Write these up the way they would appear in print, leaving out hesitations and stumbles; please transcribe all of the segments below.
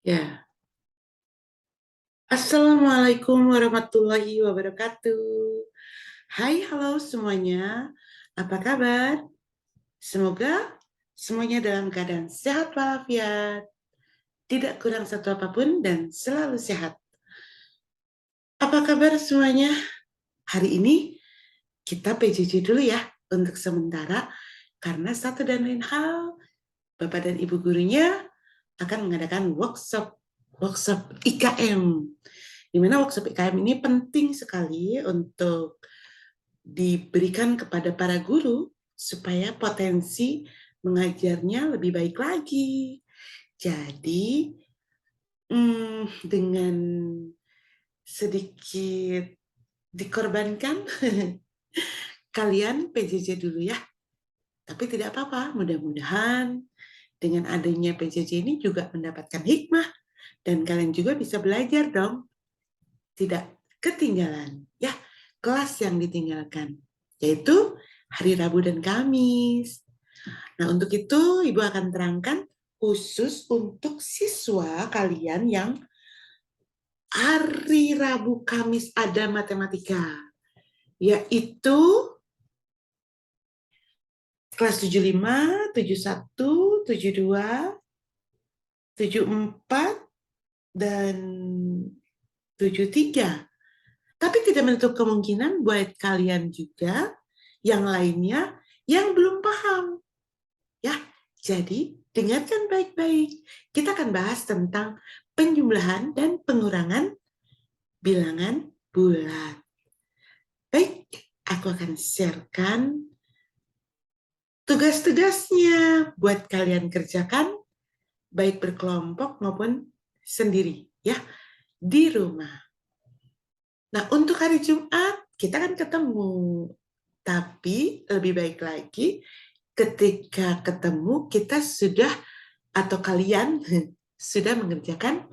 Ya, Assalamualaikum warahmatullahi wabarakatuh. Hai, halo semuanya. Apa kabar? Semoga semuanya dalam keadaan sehat walafiat, tidak kurang satu apapun, dan selalu sehat. Apa kabar semuanya? Hari ini kita PJJ dulu ya untuk sementara, karena satu dan lain hal, Bapak dan Ibu gurunya akan mengadakan workshop IKM. Di mana workshop IKM ini penting sekali untuk diberikan kepada para guru supaya potensi mengajarnya lebih baik lagi. Jadi, dengan sedikit dikorbankan, kalian PJJ dulu ya. Tapi tidak apa-apa, mudah-mudahan dengan adanya PJJ ini juga mendapatkan hikmah dan kalian juga bisa belajar dong. Tidak ketinggalan ya kelas yang ditinggalkan, yaitu hari Rabu dan Kamis. Nah, untuk itu Ibu akan terangkan khusus untuk siswa kalian yang hari Rabu Kamis ada matematika, yaitu kelas 75, 71, 72, 74, dan 73. Tapi tidak menutup kemungkinan buat kalian juga yang lainnya yang belum paham. Ya, jadi dengarkan baik-baik. Kita akan bahas tentang penjumlahan dan pengurangan bilangan bulat. Baik, aku akan sharekan tugas-tugasnya buat kalian kerjakan, baik berkelompok maupun sendiri, ya, di rumah. Nah, untuk hari Jumat, kita kan ketemu. Tapi lebih baik lagi, ketika ketemu, kita sudah, atau kalian sudah mengerjakan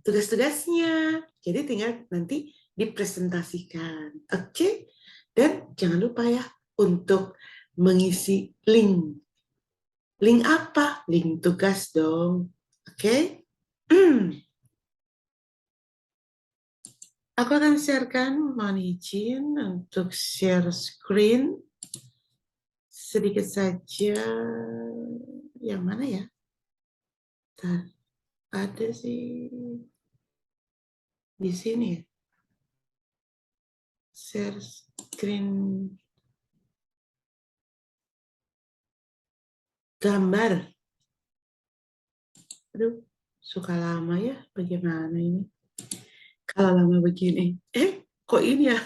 tugas-tugasnya. Jadi tinggal nanti dipresentasikan. Oke? Dan jangan lupa ya, untuk mengisi link. Link apa? Link tugas dong. Oke? Aku akan sharekan, mohon izin untuk share screen sedikit saja. Yang mana ya? Ada sih di sini ya. Share screen gambar. Aduh, suka lama ya. Bagaimana ini? Kalau lama begini. Kok ini ya?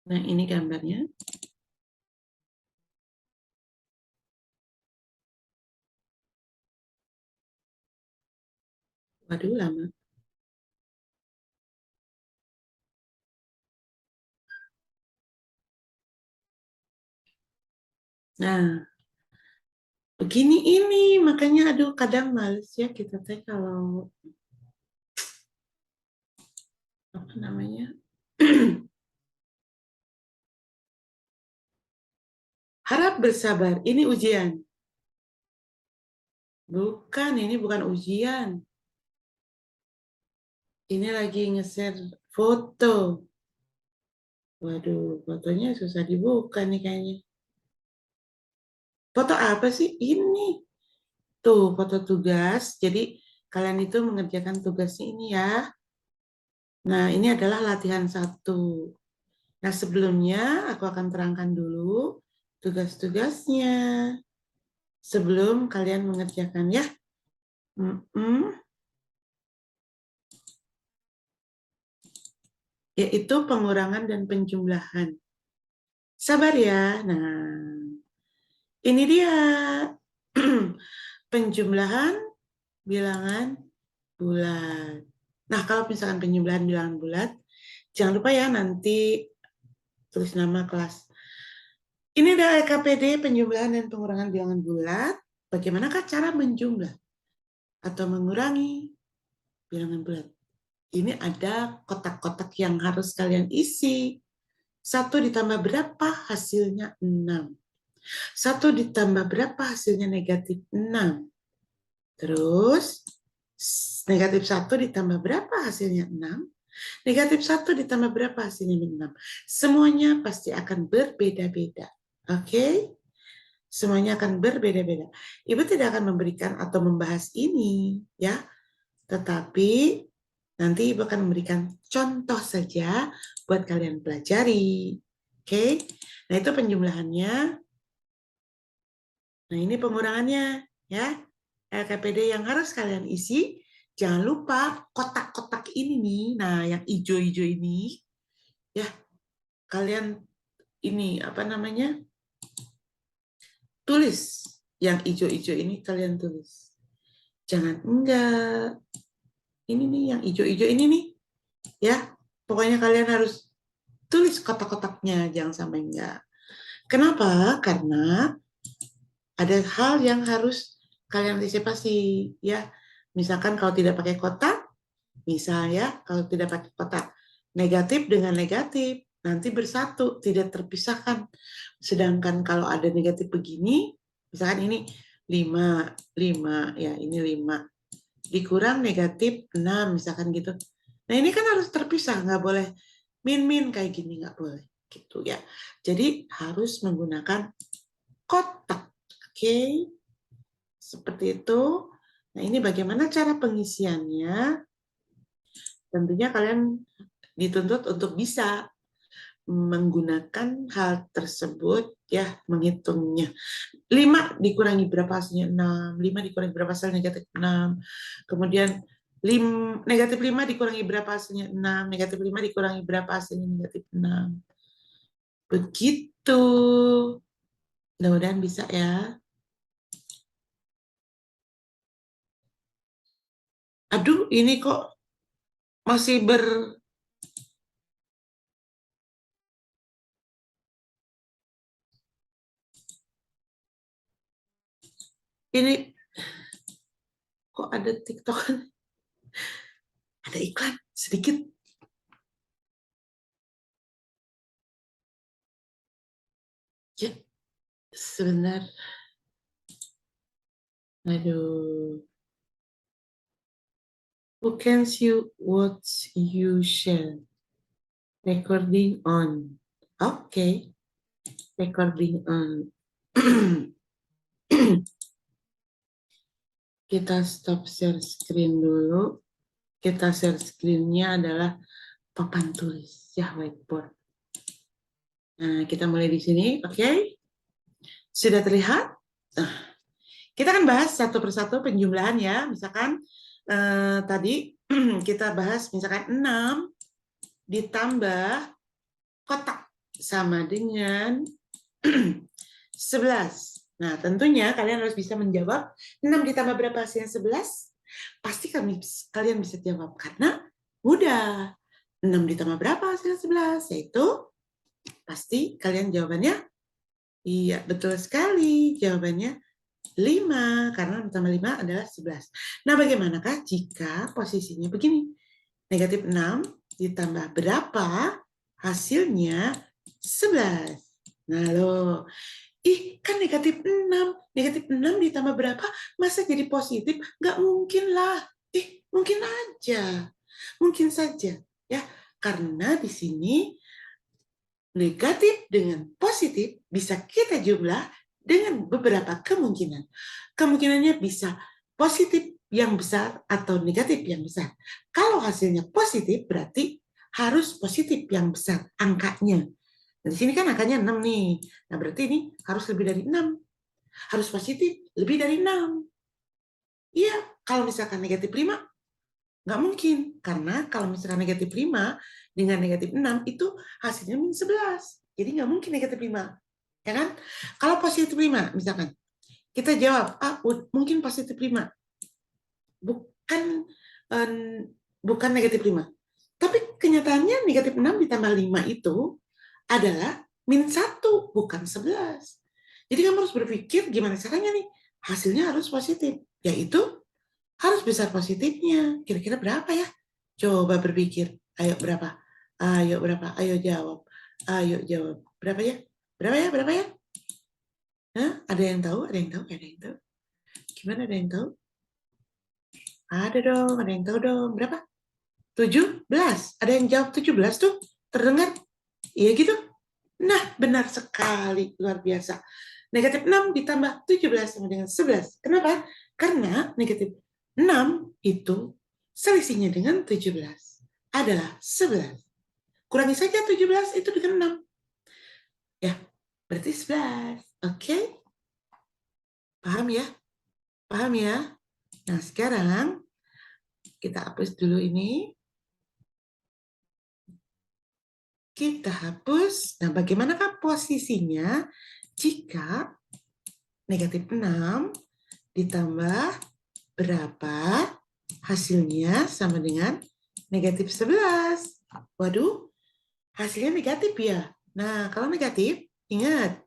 Nah, ini gambarnya. Waduh, lama. Nah, begini ini. Makanya aduh kadang males ya kita teh kalau apa namanya? Harap bersabar. Ini ujian. Bukan, ini bukan ujian. Ini lagi nge-share foto. Waduh, fotonya susah dibuka nih kayaknya. Foto apa sih? Ini. Tuh, foto tugas. Jadi, kalian itu mengerjakan tugasnya ini ya. Nah, ini adalah latihan 1. Nah, sebelumnya aku akan terangkan dulu tugas-tugasnya. Sebelum kalian mengerjakan ya. Yaitu pengurangan dan penjumlahan. Sabar ya. Nah, ini dia. Penjumlahan bilangan bulat. Nah, kalau misalkan penjumlahan bilangan bulat, jangan lupa ya nanti tulis nama kelas. Ini adalah LKPD penjumlahan dan pengurangan bilangan bulat. Bagaimanakah cara menjumlah atau mengurangi bilangan bulat? Ini ada kotak-kotak yang harus kalian isi. 1 ditambah berapa? Hasilnya 6. 1 ditambah berapa? Hasilnya negatif 6. Terus, negatif 1 ditambah berapa? Hasilnya 6. Negatif 1 ditambah berapa? Hasilnya 6. Semuanya pasti akan berbeda-beda. Oke? Semuanya akan berbeda-beda. Ibu tidak akan memberikan atau membahas ini, ya. Tetapi nanti Ibu akan memberikan contoh saja buat kalian pelajari. Oke? Nah, itu penjumlahannya. Nah, ini pengurangannya, ya. LKPD yang harus kalian isi. Jangan lupa kotak-kotak ini nih. Nah, yang hijau-hijau ini, ya. Kalian ini apa namanya? Tulis. Yang hijau-hijau ini kalian tulis. Jangan enggak. Ini nih yang hijau-hijau ini nih. Ya, pokoknya kalian harus tulis kotak-kotaknya, jangan sampai enggak. Kenapa? Karena ada hal yang harus kalian antisipasi, ya. Misalkan kalau tidak pakai kotak, misalnya kalau tidak pakai kotak, negatif dengan negatif nanti bersatu, tidak terpisahkan. Sedangkan kalau ada negatif begini, misalkan ini 5, 5, ya ini 5, dikurang negatif 6, misalkan gitu. Nah ini kan harus terpisah, nggak boleh min-min kayak gini, nggak boleh gitu ya. Jadi harus menggunakan kotak, oke? Seperti itu. Nah ini bagaimana cara pengisiannya? Tentunya kalian dituntut untuk bisa menggunakan hal tersebut ya, menghitungnya. 5 dikurangi berapa hasilnya? 6. 5 dikurangi berapa hasilnya? Negatif 6. Kemudian negatif 5 dikurangi berapa hasilnya? 6. Negatif 5 dikurangi berapa hasilnya? Negatif 6. Begitu. Mudah-mudahan bisa ya. Aduh, ini kok masih ini kok ada TikTok, ada iklan sedikit. Ya, sebentar. Aduh. Who can see what you share? Recording on. Oke. Recording on. Kita stop share screen dulu. Kita share screen-nya adalah papan tulis, ya, whiteboard. Nah, kita mulai di sini, oke? Sudah terlihat? Nah, kita akan bahas satu persatu penjumlahan ya. Misalkan tadi kita bahas misalkan 6 ditambah kotak sama dengan 11. Nah, tentunya kalian harus bisa menjawab 6 ditambah berapa hasilnya 11? Pasti kalian bisa jawab karena mudah. 6 ditambah berapa hasilnya 11? Yaitu pasti kalian jawabannya iya, betul sekali. Jawabannya 5 karena 6 tambah 5 adalah 11. Nah, bagaimanakah jika posisinya begini? Negatif 6 ditambah berapa hasilnya 11? Nah, loh. Ih, kan negatif 6. Negatif 6 ditambah berapa? Masa jadi positif? Nggak mungkin lah. Mungkin aja. Mungkin saja. Ya, karena di sini negatif dengan positif bisa kita jumlah dengan beberapa kemungkinan. Kemungkinannya bisa positif yang besar atau negatif yang besar. Kalau hasilnya positif berarti harus positif yang besar angkanya. Nah, di sini kan angkanya 6 nih. Nah, berarti ini harus lebih dari 6. Harus positif lebih dari 6. Iya, kalau misalkan negatif 5, nggak mungkin. Karena kalau misalkan negatif 5 dengan negatif 6, itu hasilnya min 11. Jadi nggak mungkin negatif 5. Ya kan? Kalau positif 5, misalkan, kita jawab, mungkin positif 5. Bukan negatif 5. Tapi kenyataannya negatif 6 ditambah 5 itu adalah min 1, bukan 11. Jadi kamu harus berpikir gimana caranya nih, hasilnya harus positif, yaitu harus besar positifnya. Kira-kira berapa ya? Coba berpikir, ayo berapa? Ayo berapa? Ayo jawab. Ayo jawab. Berapa ya? Berapa ya? Berapa ya? Hah? Ada yang tahu? Ada yang tahu? Ada yang tahu? Gimana, ada yang tahu? Ada dong, ada yang tahu dong. Berapa? 17. Ada yang jawab 17 tuh? Terdengar? Iya gitu? Nah, benar sekali. Luar biasa. Negatif 6 ditambah 17 sama dengan 11. Kenapa? Karena negatif 6 itu selisihnya dengan 17 adalah 11. Kurangi saja 17 itu dengan 6. Ya, berarti 11. Oke? Paham ya? Paham ya? Nah, sekarang kita hapus dulu ini. Kita hapus. Nah, bagaimanakah posisinya jika negatif 6 ditambah berapa hasilnya sama dengan negatif 11? Waduh, hasilnya negatif ya. Nah, kalau negatif, ingat,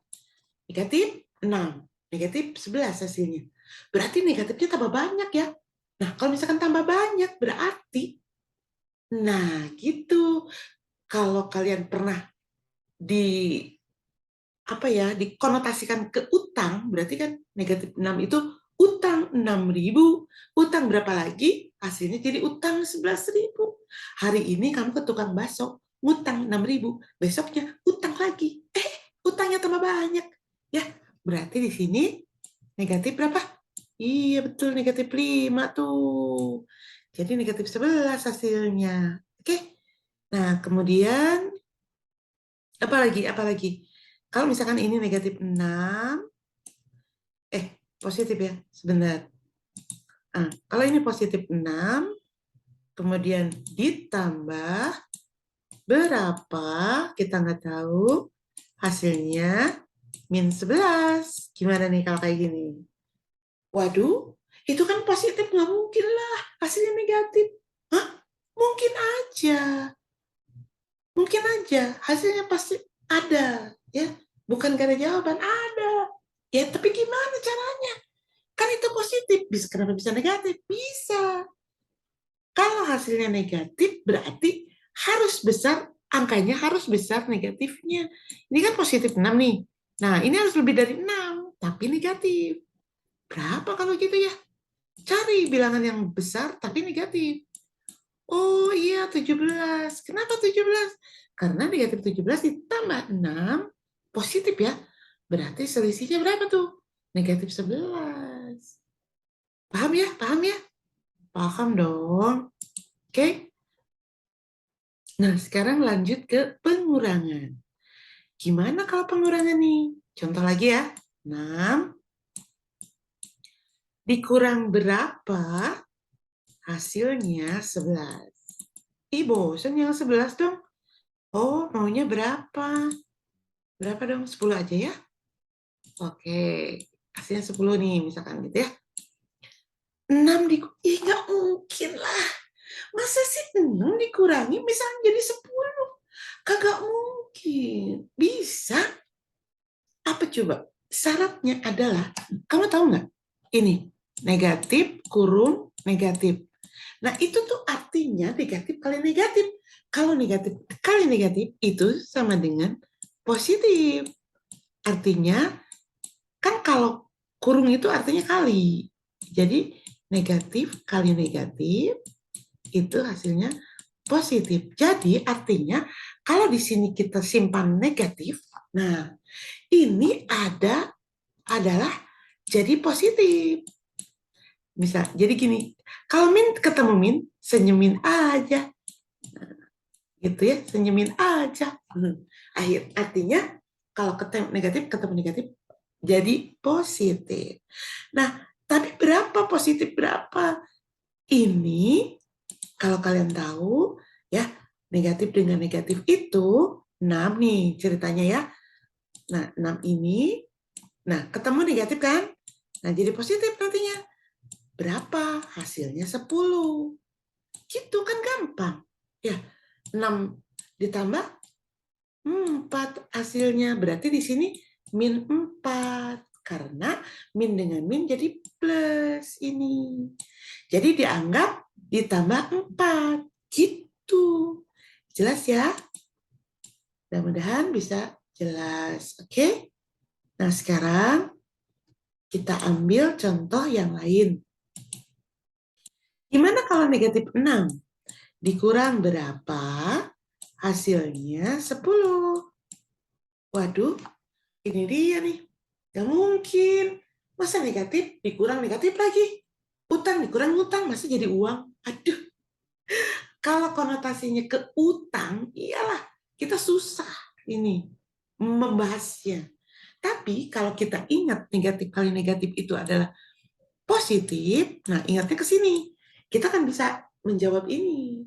negatif 6, negatif 11 hasilnya. Berarti negatifnya tambah banyak ya. Nah, kalau misalkan tambah banyak, berarti, nah gitu. Kalau kalian pernah di apa ya, dikonotasikan ke utang, berarti kan negatif 6 itu utang 6.000, utang berapa lagi? Hasilnya jadi utang 11.000. Hari ini kamu ke tukang bakso, utang 6.000, besoknya utang lagi. Utangnya tambah banyak. Ya, berarti di sini negatif berapa? Iya, betul, negatif 5 tuh. Jadi negatif 11 hasilnya. Oke. Nah, kemudian apa lagi? Apa lagi? Kalau misalkan ini negatif 6, positif ya, sebentar. Nah, kalau ini positif 6, kemudian ditambah berapa, kita nggak tahu, hasilnya min 11. Gimana nih kalau kayak gini? Waduh, itu kan positif, nggak mungkin lah hasilnya negatif. Hah? Mungkin aja. Mungkin aja hasilnya pasti ada, ya. Bukan karena jawaban ada. Ya, tapi gimana caranya? Kan itu positif, kenapa bisa negatif? Bisa. Kalau hasilnya negatif, berarti harus besar, angkanya harus besar negatifnya. Ini kan positif 6 nih. Nah, ini harus lebih dari 6, tapi negatif. Berapa kalau gitu ya? Cari bilangan yang besar tapi negatif. Oh iya, 17. Kenapa 17? Karena negatif 17 ditambah 6, positif ya. Berarti selisihnya berapa tuh? Negatif 11. Paham ya? Paham ya? Paham dong. Oke. Nah, sekarang lanjut ke pengurangan. Gimana kalau pengurangan nih? Contoh lagi ya. 6 dikurang berapa? Hasilnya 11. Ih, bosan yang 11 dong. Oh, maunya berapa? Berapa dong? 10 aja ya? Oke. Hasilnya 10 nih, misalkan gitu ya. 6 ih, nggak mungkin lah. Masa sih 6 dikurangi misalnya jadi 10? Kagak mungkin. Bisa. Apa coba? Syaratnya adalah, kamu tahu nggak? Ini, negatif kurung negatif. Nah, itu tuh artinya negatif kali negatif. Kalau negatif kali negatif, itu sama dengan positif. Artinya, kan kalau kurung itu artinya kali. Jadi, negatif kali negatif, itu hasilnya positif. Jadi, artinya, kalau di sini kita simpan negatif, nah, ini adalah jadi positif. Bisa, jadi gini, kalau min ketemu min, senyumin aja. Gitu ya, senyumin aja. Artinya, kalau ketemu negatif, jadi positif. Nah, tapi berapa positif berapa? Ini, kalau kalian tahu, ya, negatif dengan negatif itu 6 nih ceritanya ya. Nah, 6 ini, nah, ketemu negatif kan? Nah, jadi positif nantinya. Berapa? Hasilnya 10. Gitu kan gampang. Ya, 6 ditambah 4 hasilnya. Berarti di sini min 4. Karena min dengan min jadi plus ini. Jadi dianggap ditambah 4. Gitu. Jelas ya? Mudah-mudahan bisa jelas. Oke? Nah, sekarang kita ambil contoh yang lain. Gimana kalau negatif 6? Dikurang berapa? Hasilnya 10. Waduh, ini dia nih. Gak mungkin. Masa negatif dikurang negatif lagi? Utang dikurang utang, masa jadi uang? Aduh, kalau konotasinya ke utang, iyalah kita susah ini membahasnya. Tapi kalau kita ingat negatif kali negatif itu adalah positif, nah ingatnya ke sini. Kita kan bisa menjawab ini.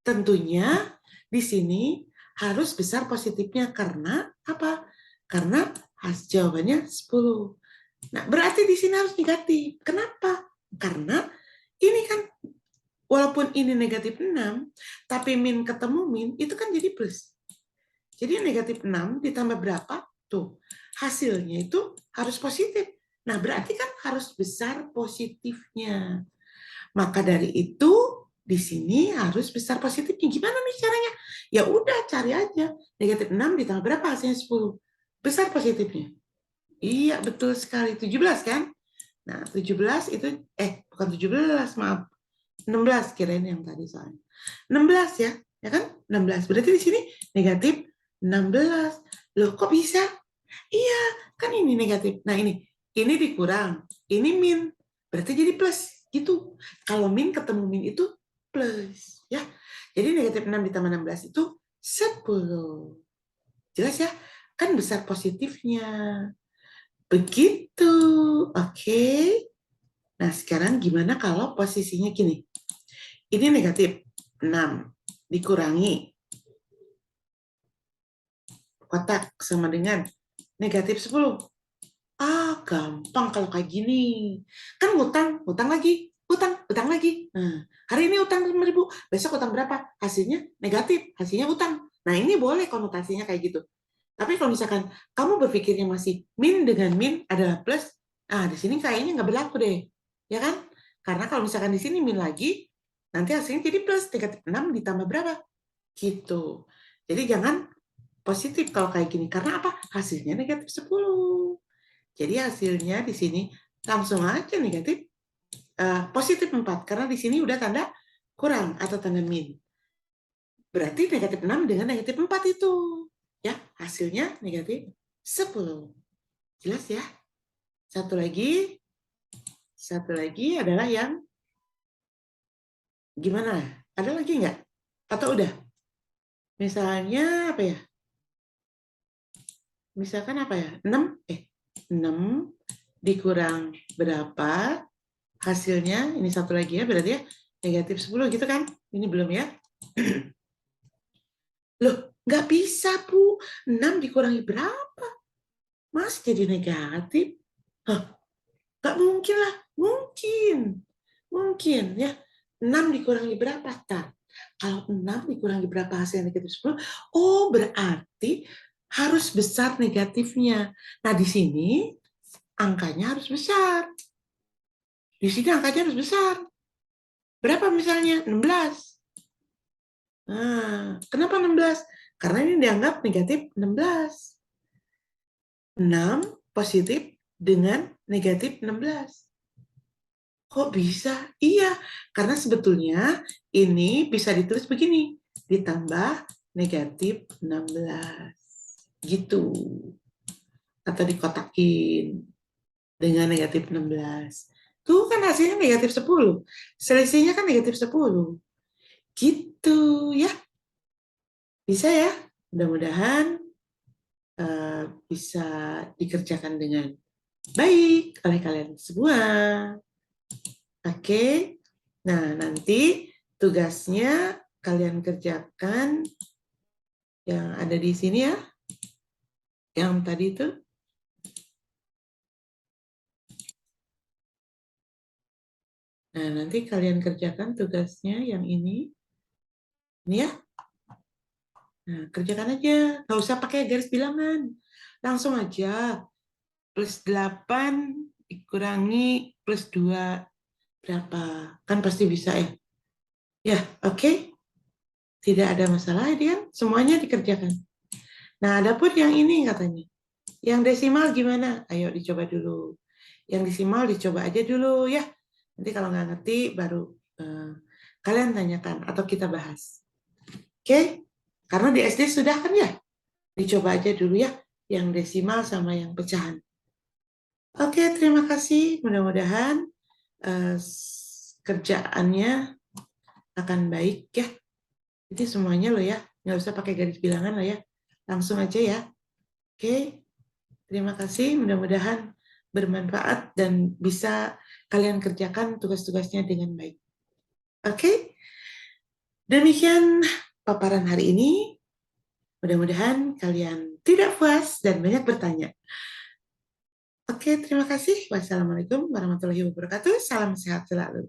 Tentunya di sini harus besar positifnya karena apa? Karena jawabannya 10. Nah, berarti di sini harus negatif. Kenapa? Karena ini kan walaupun ini negatif 6, tapi min ketemu min, itu kan jadi plus. Jadi negatif 6 ditambah berapa? Tuh, hasilnya itu harus positif. Nah, berarti kan harus besar positifnya. Maka dari itu, di sini harus besar positifnya. Gimana nih caranya? Ya udah, cari aja. Negatif 6 ditambah berapa hasilnya 10? Besar positifnya. Iya, betul sekali. 17 kan? Nah, 17 itu, bukan 17, maaf. 16 kirain yang tadi soalnya. 16 ya kan? 16. Berarti di sini negatif 16. Loh, kok bisa? Iya, kan ini negatif. Nah, ini dikurang, ini min. Berarti jadi plus gitu. Kalau min ketemu min itu plus ya. Jadi negatif 6 ditambah 16 itu 10. Jelas ya? Kan besar positifnya. Begitu. Oke. Nah, sekarang gimana kalau posisinya gini? Ini negatif 6 dikurangi kotak sama dengan negatif 10. Ah, gampang kalau kayak gini. Kan utang lagi, utang lagi. Nah, hari ini utang 5.000, besok utang berapa? Hasilnya negatif, hasilnya utang. Nah, ini boleh konotasinya kayak gitu. Tapi kalau misalkan kamu berpikirnya masih min dengan min adalah plus, di sini kayaknya nggak berlaku deh. Ya kan? Karena kalau misalkan di sini min lagi, nanti hasilnya jadi plus, negatif 6 ditambah berapa? Gitu. Jadi jangan positif kalau kayak gini. Karena apa? Hasilnya negatif 10. Jadi hasilnya di sini langsung aja negatif, positif 4 karena di sini udah tanda kurang atau tanda min. Berarti negatif 6 dengan negatif 4 itu. Ya, hasilnya negatif 10. Jelas ya? Satu lagi adalah yang gimana? Ada lagi nggak? Atau udah? Misalnya apa ya? Misalkan apa ya? 6 dikurang berapa? Hasilnya, ini satu lagi ya, berarti ya negatif 10 gitu kan? Ini belum ya? Loh, nggak bisa, Bu. 6 dikurangi berapa? Mas jadi negatif? Hah, nggak mungkin lah. Mungkin. Mungkin ya. 6 dikurangi berapa? Tar. Kalau 6 dikurangi berapa hasilnya negatif 10? Oh, berarti harus besar negatifnya. Nah, di sini angkanya harus besar. Di sini angkanya harus besar. Berapa misalnya? 16. Nah, kenapa 16? Karena ini dianggap negatif 16. 6 positif dengan negatif 16. Kok bisa? Iya, karena sebetulnya ini bisa ditulis begini, ditambah negatif 16. Gitu. Atau dikotakin dengan negatif 16. Tuh kan hasilnya negatif 10. Selisihnya kan negatif 10. Gitu ya. Bisa ya? Mudah-mudahan bisa dikerjakan dengan baik oleh kalian semua. Oke. Nah, nanti tugasnya kalian kerjakan yang ada di sini ya. Yang tadi itu. Nah, nanti kalian kerjakan tugasnya yang ini. Ini ya. Nah, kerjakan aja. Nggak usah pakai garis bilangan. Langsung aja. Plus 8 dikurangi plus 2 berapa? Kan pasti bisa ya. Ya, oke. Tidak ada masalah ya, semuanya dikerjakan. Nah, ada pun yang ini katanya. Yang desimal gimana? Ayo dicoba dulu. Yang desimal dicoba aja dulu ya. Nanti kalau nggak ngerti baru eh, kalian tanyakan atau kita bahas. Oke? Karena di SD sudah kan ya? Dicoba aja dulu ya yang desimal sama yang pecahan. Oke, terima kasih. Mudah-mudahan eh, kerjaannya akan baik ya. Jadi semuanya loh ya, nggak usah pakai garis bilangan lah ya. Langsung aja ya. Oke, terima kasih. Mudah-mudahan bermanfaat dan bisa kalian kerjakan tugas-tugasnya dengan baik. Oke, demikian paparan hari ini. Mudah-mudahan kalian tidak puas dan banyak bertanya. Oke, terima kasih. Wassalamualaikum warahmatullahi wabarakatuh. Salam sehat selalu.